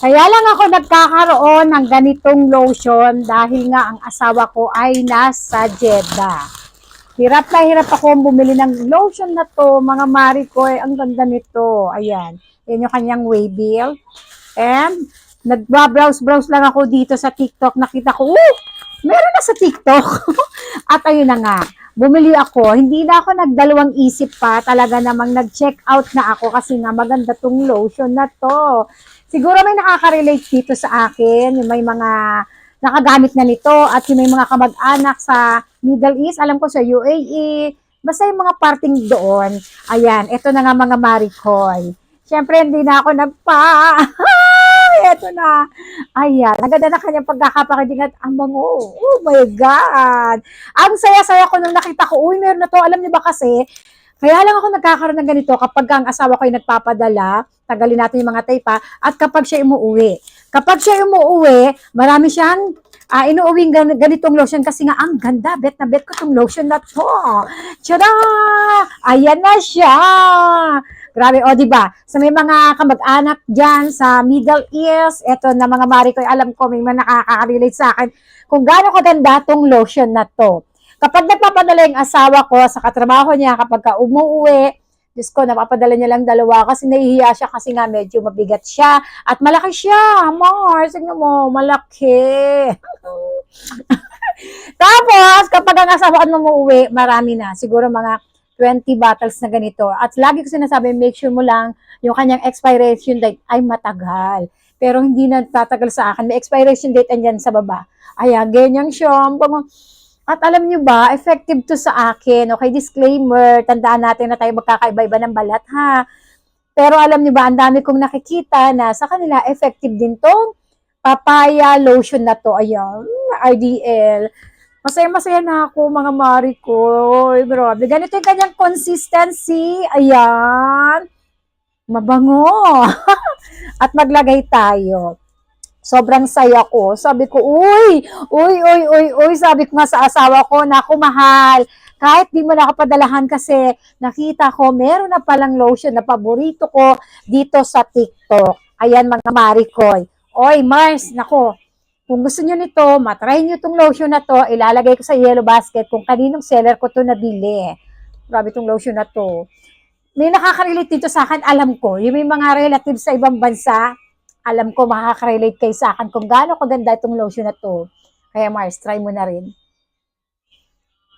Kaya lang ako nagkakaroon ng ganitong lotion dahil nga ang asawa ko ay nasa Jeddah. Hirap na hirap ako bumili ng lotion na to, mga mari ko. Ang ganda nito. Ayan. Yan yung kanyang waybill. And nagba-browse-browse lang ako dito sa TikTok. Nakita ko, meron na sa TikTok. At ayun na nga. Bumili ako. Hindi na ako nagdalawang isip pa. Talaga namang nag-check out na ako kasi nga maganda tong lotion na to. Siguro may nakaka-relate dito sa akin. Yung may mga nakagamit na nito at yung may mga kamag-anak sa Middle East, alam ko sa UAE, basta yung mga parting doon. Ayan, ito na nga mga Maricoy. Siyempre, hindi na ako ito na. Ayan, naganda na kanyang pagkakapakiting at ang bango. Oh my God. Ang saya-saya ko nung nakita ko, uy, meron na to. Alam niyo ba kasi, kaya lang ako nagkakaroon ng ganito kapag ang asawa ko ay nagpapadala, tagalin natin yung mga taypa, at kapag siya umuwi. Kapag siya umuwi, marami siyang inuuwing ganitong lotion kasi nga ang ganda, bet na bet ko itong lotion na to. Tiyada! Ayan na siya! Grabe, o diba? Sa may mga kamag-anak dyan sa Middle East, eto na mga mari ko, alam ko may mga nakaka-relate sa akin kung gaano kaganda tong lotion na to. Kapag nagpapadala yung asawa ko sa katrabaho niya, kapag ka umuwi, Diyos ko, napapadala niya lang dalawa kasi nahihiya siya kasi nga medyo mabigat siya at malaki siya. Mars, tignan mo, malaki. Tapos, kapag ang asawa ko umuwi, marami na. Siguro mga 20 bottles na ganito. At lagi ko sinasabi, make sure mo lang yung kanyang expiration date ay matagal. Pero hindi na tatagal sa akin. May expiration date andyan sa baba. Ayan, ganyan siya. At alam nyo ba, effective to sa akin. Okay, disclaimer, tandaan natin na tayo magkakaiba-iba ng balat, ha? Pero alam nyo ba, ang dami kong nakikita na sa kanila, effective din tong papaya lotion na to. Ayan, RDL. Masaya-masaya na ako, mga mari ko. Grabe, ganito yung kanyang consistency. Ayan. Mabango. At maglagay tayo. Sobrang saya ko. Sabi ko, uy, sabi ko nga sa asawa ko, naku, mahal. Kahit di mo nakapadalahan kasi nakita ko, meron na palang lotion na paborito ko dito sa TikTok. Ayan, mga marikoy. Oy, Mars, naku, kung gusto nyo nito, matry nyo itong lotion na to, ilalagay ko sa yellow basket kung kaninong seller ko to nabili. Grabe itong lotion na to. May nakaka-relate dito sa akin, alam ko. Yung may mga relatives sa ibang bansa, alam ko makaka-relate kayo sa akin kung gaano kaganda itong lotion na to. Kaya Mars, try mo na rin.